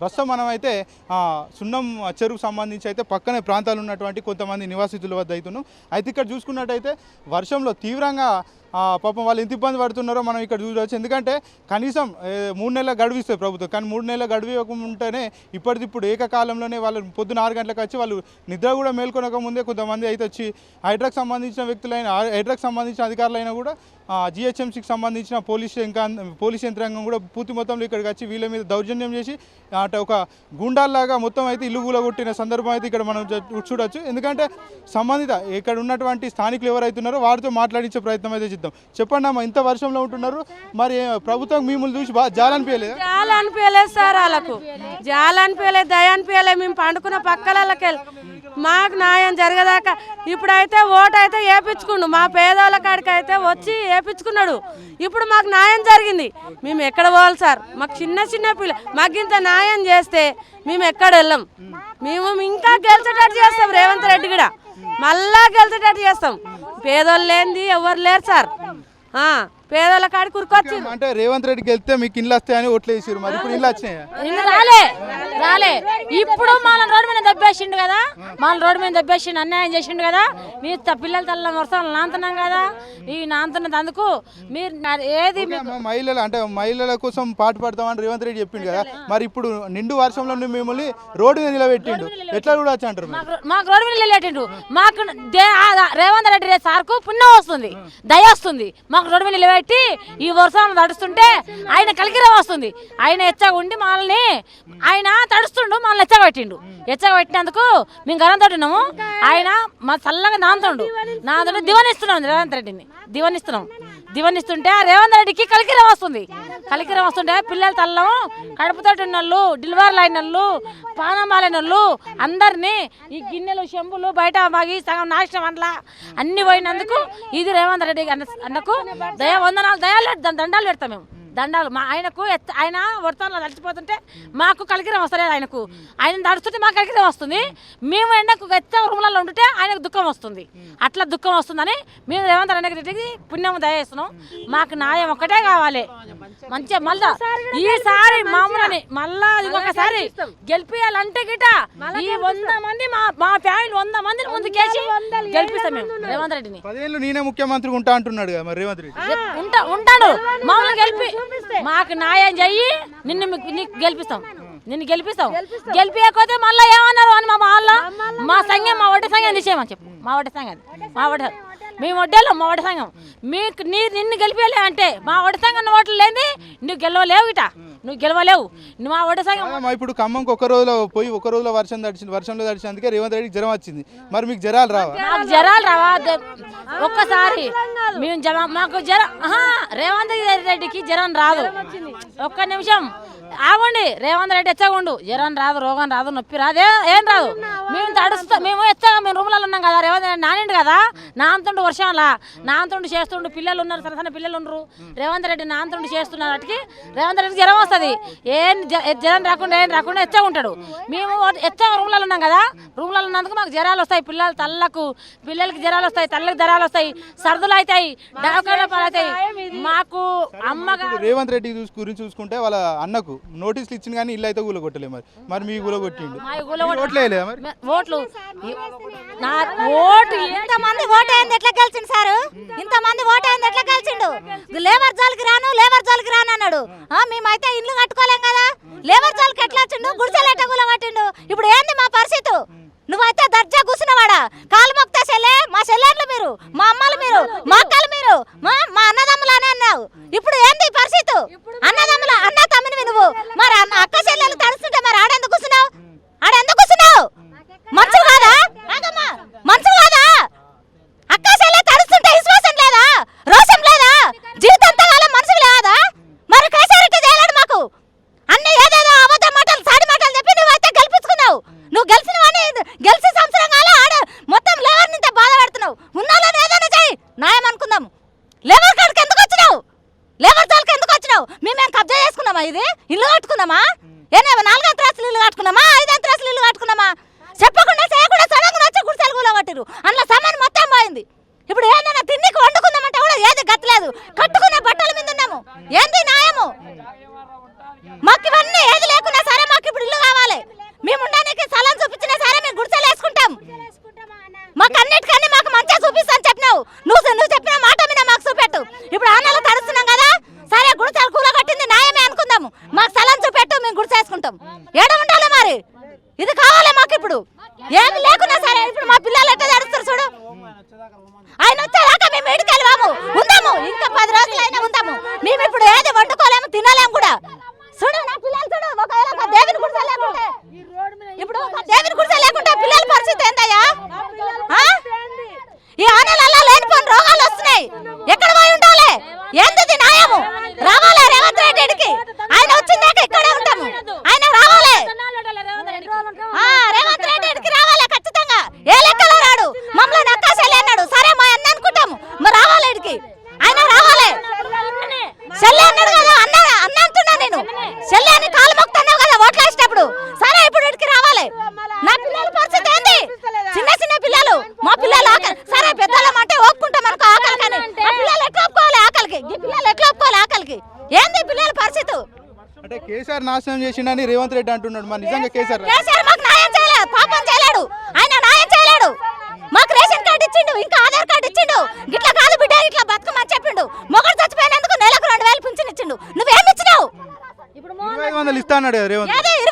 ప్రస్తుతం మనమైతే సున్నం చెరువుకు సంబంధించి అయితే పక్కనే ప్రాంతాలు ఉన్నటువంటి కొంతమంది నివాసితుల వద్ద అవుతున్నాం. అయితే ఇక్కడ చూసుకున్నట్టయితే వర్షంలో తీవ్రంగా పాపం వాళ్ళు ఎంత ఇబ్బంది పడుతున్నారో మనం ఇక్కడ చూడవచ్చు. ఎందుకంటే కనీసం 3 నెలల గడువు ఇస్తుంది ప్రభుత్వం, కానీ 3 నెలల గడువు ఇవ్వకుంటేనే ఇప్పటికిప్పుడు ఏకకాలంలోనే వాళ్ళు పొద్దున 6 గంటలకు వచ్చి వాళ్ళు నిద్ర కూడా మేల్కొనక ముందే కొంతమంది అయితే వచ్చి హైడ్రాకు సంబంధించిన వ్యక్తులైన హైడ్రాకు సంబంధించిన అధికారులైనా కూడా జిహెచ్ఎంసీకి సంబంధించిన పోలీస్ యంత్రాంగం కూడా పూర్తి మొత్తంలో ఇక్కడికి వచ్చి వీళ్ళ మీద దౌర్జన్యం చేసి అంటే ఒక గుండాల్లాగా మొత్తం అయితే ఇల్లు కూలగొట్టిన సందర్భం అయితే ఇక్కడ మనం చూడొచ్చు. ఎందుకంటే సంబంధిత ఇక్కడ ఉన్నటువంటి స్థానికులు ఎవరైతున్నారో వారితో మాట్లాడించే ప్రయత్నం అయితే చేద్దాం. చెప్పండి అమ్మా, ఇంత వర్షంలో ఉంటున్నారు, మరి ప్రభుత్వం మిమ్మల్ని చూసి జాలనిపించలేదు? జాలనిపించలేదు సార్, వాళ్ళకు జాలనిపించలేదు, దయ అనిపించలేదు. మేము పండుకున్న పక్కలకి మాకు న్యాయం జరగదాకా ఇప్పుడైతే ఓటు అయితే వేయించుకుండు, మా పేదవాళ్ళ కాడికి అయితే వచ్చి వేయించుకున్నాడు. ఇప్పుడు మాకు న్యాయం జరిగింది, మేము ఎక్కడ పోవాలి సార్? మాకు చిన్న పిల్ల మాకు ఇంత న్యాయం చేస్తే మేము ఎక్కడ వెళ్ళాం. మేము ఇంకా గెలిచేటట్టు చేస్తాం, రేవంత్ రెడ్డి కూడా మళ్ళా గెలిచేటట్టు చేస్తాం. పేదోళ్ళు లేనిది ఎవరు లేరు సార్, పేదోళ్ళ కాడికి కురుకొచ్చి. అంటే రేవంత్ రెడ్డికి వెళ్తే మీకు ఇల్లు వస్తాయని ఓట్లు వేసారు, మరి ఇప్పుడు ఇల్లు వచ్చినాయా? ఇల్లు రాలే. ఇప్పుడు మన రోడ్డు మీద దెబ్బేసిండు కదా, మన రోడ్డు మీద దెబ్బేసిండు, అన్యాయం చేసిండు కదా. మీరు పిల్లలు తల్ల వర్షాలు నాంతున్నాం కదా, ఈ నాంతున్నది అందుకు మీరు ఏది మహిళలు అంటే మహిళల కోసం పాటు పడతామని రేవంత్ రెడ్డి చెప్పిండు కదా, మరి ఇప్పుడు నిండు వర్షంలో మిమ్మల్ని రోడ్డు మీద నిలబెట్టిండు, ఎట్లా చూడొచ్చు అంటారు? మాకు రోడ్డు మీద నిలబెట్టిండు, మాకు రేవంత్ రెడ్డి సార్కు పుణ్యం వస్తుంది, దయ వస్తుంది. మాకు రోడ్డు మీద నిలబెట్టి ఈ వర్షాలను తడుస్తుంటే ఆయన కలికిరా వస్తుంది. ఆయన ఎచ్చగా ఉండి మనల్ని ఆయన తడుస్తుండు, మనల్ని ఎచ్చగబెట్టిండు. ఎచ్చగబెట్టినందుకు మేము గరంతో ఉన్నాము. ఆయన మా చల్లగా నాంతుండు దివనిస్తున్నాం, రేవంత్ రెడ్డిని దివనిస్తుంటే రేవంత్ రెడ్డికి కలికిరా వస్తుంది. కలికిరా వస్తుంటే పిల్లలు తల్లం కడుపుతోటి ఉన్నోళ్ళు, డెలివరీలు అయిన వాళ్ళు, పానం బాలైన వాళ్ళు అందరినీ ఈ గిన్నెలు చెంబులు బయట మాగి సగం నాశనం అట్లా అన్ని పోయినందుకు ఇది రేవంత్ రెడ్డి అన్నకు దండాలు పెడతాం మేము. దండాలు ఆయనకు ఆయన వర్తాల్లో తడిచిపోతుంటే మాకు కలికిరం వస్తలేదు. ఆయన తడుస్తుంటే మాకు కలికిరం వస్తుంది. మేము ఎండకు ఎత్త రూములలో ఉంటుంటే ఆయనకు దుఃఖం వస్తుంది. అట్లా దుఃఖం వస్తుందని మేము రేవంత్ రెడ్డికి పుణ్యం దయచేస్తున్నాం. మాకు న్యాయం ఒక్కటే కావాలి మంచిగా. మళ్ళా ఈసారి మామూలని మళ్ళా ఇంకొకసారి గెలిపియాలంటే గిట ఈ 100 మంది మా ఫ్యామిలీ 100 మందిని ముందుకేసి గెలిపిస్తాం మేము రేవంత్ రెడ్డిని. 10 ఏళ్ళు నేనే ముఖ్యమంత్రి ఉంటా అంటున్నాడు కదా మరి రేవంత్ రెడ్డి. ఉంటాడు మామూలు గెలిపి మాకు న్యాయం చెయ్యి, నీకు గెలిపిస్తాం, నిన్ను గెలిపిస్తాం. గెలిపియకపోతే మళ్ళీ ఏమన్నారు అని మా సంఘం మా వడ్డీ సంఘం తీసేయమని చెప్పు. మా వడ్డీ మేము వడ్డేలో మా వడ్డీ సంఘం మీకు నిన్ను గెలిపేలే అంటే మా వడ్డీ సంఘం ఓట్లు లేని నువ్వు గెలవలేవు నువ్వు గెలవలేవు. మా వడ్డీ సంఘం ఇప్పుడు ఖమ్మంకి ఒక రోజులో వర్షంలో తడిచినందుకే రేవంత్ రెడ్డికి జ్వరం వచ్చింది, మరి మీకు జ్వరాలు రావా? మాకు జ్వరాలు రావా? ఒక్కసారి మేము మాకు జ్వరం రేవంత్ రెడ్డికి జ్వరం రాదు. ఒక్క నిమిషం ఆగండి, రేవంత్ రెడ్డి ఎచ్చగుండు, జ్వరం రాదు, రోగం రాదు, నొప్పి రాదు, ఏం రాదు. మేము తడుస్తాం, మేము ఎచ్చగా మేము రూమ్లలో ఉన్నాం కదా. రేవంత్ రెడ్డి నానిండు కదా, నాంతుండు వర్షంలా నాంతుండు చేస్తుండు, పిల్లలు ఉన్నారు, సన్న పిల్లలు ఉన్నారు. రేవంత్ రెడ్డి నాంతుండు చేస్తున్నారు, వాటికి రేవంత్ రెడ్డికి జ్వరం వస్తుంది. ఏం జ్వరం రాకుండా ఎచ్చగా ఉంటాడు. మేము ఎచ్చగా రూమ్లలో ఉన్నాం కదా, రూమ్లలో ఉన్నందుకు మాకు జ్వరాలు వస్తాయి. పిల్లలకి జ్వరాలు వస్తాయి, తల్లికి జ్వరాలు వస్తాయి, సర్దులు అవుతాయి, డాక్టర్ల పని అవుతాయి. మాకు అమ్మగారు రేవంత్ రెడ్డి గురించి చూసుకుంటే వాళ్ళ అన్నకు నోటీసులు ఇచ్చింది కానీ ఇల్లు అయితే కూలగొట్టలేదు, మరి మీ కూలగొట్టిండు. ఓట్లు ఇంతమంది ఓటు అయింది ఎట్లా గెలిచిండు సార్? ఇంతమంది ఓటు అయింది ఎట్లా గెలిచిండు? లేబర్ జోలికి రాను అన్నాడు. మేమైతే ఇల్లు కట్టుకోలేం కదా, లేబర్ జోలికి ఎట్లా వచ్చిండు? గుడిసెలు ఎట్లా కూలగొట్టిండు? ఇప్పుడు ఏంది మా పరిస్థితి? నువ్వైతే దర్జా కూర్చున్నవాడా, కాలు మొక్తా చెల్లె, మా చెల్లెళ్ళు మీరు, మా అమ్మలు మీరు, మా అక్కలు మీరు, మా అన్నదమ్ములు అని అన్నావు. ఇప్పుడు ఏంది పరిస్థితి? అన్న తమ్మిని నువ్వు, మరి అక్క చెల్లెలు తడుస్తుంటే మరి ఆడెందుకు కూర్చున్నావు? మంచు కాదా? అక్క చెల్లె తడుస్తుంటే విశ్వాసం లేదా, రోషం లేదా, జీవితంతకాలం మనసుకు లేదా? మరి కేసీఆర్ చేయలేడు మాకు అన్ని ఏదేదో అబద్ధ మాటలు సాడి మాటలు చెప్పి నువ్వైతే గెలిపించుకున్నావు. నువ్వు గెలిచి సంవత్సరం కాలే ఆడ మొత్తం లేబర్ నింత బాధ పెడుతున్నావు. ఉన్నాళ్ళని ఏదైనా చెయ్యి, న్యాయం అనుకుందాం. లేబర్ కాడికి ఎందుకు వచ్చినావు? లేబర్ జోలికి ఎందుకు వచ్చినావు? మేమేం కబ్జా చేసుకున్నామా? ఇది ఇల్లు కట్టుకున్నామా? 4 అంతస్తులు ఇల్లు కట్టుకున్నామా? 5 అంతస్తులు ఇల్లు కట్టుకున్నామా? చెప్పకుండా చేయకుండా సడన్గా వచ్చి గుడిసెలు కూలగొట్టిరు, అందులో సామాన్ మొత్తం పోయింది. ఇప్పుడు ఏదైనా తిన్నికి వండుకుందామంటే కూడా ఏది గతలేదు, కట్టుకునే బట్టల మీద ఉన్నాము. ఏంది న్యాయము? మాకు ఇవన్నీ ఏది లేకున్నా సరే మాకు ఇప్పుడు చేసుకుంటాం. ఏడ ఉండాలి మరి, ఇది కావాలి మాకు. ఇప్పుడు ఏమి లేకున్నా సరే ఇప్పుడు మా పిల్లలు ఎట్లా నడుస్తారు చూడు. ఆయన వచ్చేదాకా మేము ఎడికెళ్ళి బాబు ఉందాము, ఇంకా 10 రోజులైనా ఉందాము. మేము ఇప్పుడు ఏది వండుకోలేము, తినలేము కూడా. చూడు నా పిల్లలు చూడు, ఒకవేళ ఒక దేవుని గుడిసె లేకుంటే, ఇప్పుడు ఒక దేవుని గుడిసె లేకుంటే పిల్లల పరిస్థితి ఏందయ్యా? ఈ ఆనెలలో లేనిపోని రోగాలు వస్తున్నాయి. ఎక్కడ పోయి ఉండాలి? ఏంది న్యాయము? రావాలి రేవంత్ రెడ్డికి. ఆయన వచ్చిందాక ఇక్కడే ఉంటాము. ఆయన రావాలి, రేవంత్ రెడ్డికి రావాలి ఖచ్చితంగా. ఏ లెక్కలో రాడు, మమ్మల్ని అక్కాశలే అన్నాడు. సరే మా అన్న అనుకుంటాము, మరి రావాలి ఇడికి. ఆయన రావాలి. చెల్లె అన్నాడు కదా, అన్న అంటున్నా నేను. చెల్లె అని కాలు మొక్కుతున్నావు కదా ఓట్లు వేసినప్పుడు. సరే ఇప్పుడు ఇడికి రావాలి. నా పిల్లల పరిస్థితి ఏంది? చిన్న చిన్న పిల్లలు, మా పిల్లలు ఆకలి. సరే పెద్దలం అంటే ఒప్పుకుంటాం అనుకో ఆకలి, కానీ మా పిల్లలు ఎట్లా ఒప్పుకోవాలి ఆకలికి? ఈ పిల్లలు ఎట్లా ఒప్పుకోవాలి ఆకలికి? ఏంది పిల్లల పరిస్థితి? అంటే కేసీఆర్ నాశనం చేసిండని రేవంత్ రెడ్డి అంటున్నాడు. మరి నిజంగా కేసీఆర్ మాకు న్యాయం చేయలేదు, పాపం చేయలేడు. ఆయన న్యాయం చేయలేడు. మాకు రేషన్ కార్డు ఇచ్చిండు, ఇంకా ఆధార్ కార్డు ఇచ్చిండు. గిట్లా కాదు బిడ్డ, ఇట్లా బతుకమని చెప్పిండు. మొగడు చచ్చిపోయినందుకు నెలకు 2000 పింఛన్ ఇచ్చిండు. నువ్వేమి ఇచ్చినావు? 2500 ఇస్తా అన్నాడు కదా రేవంత్. ఏది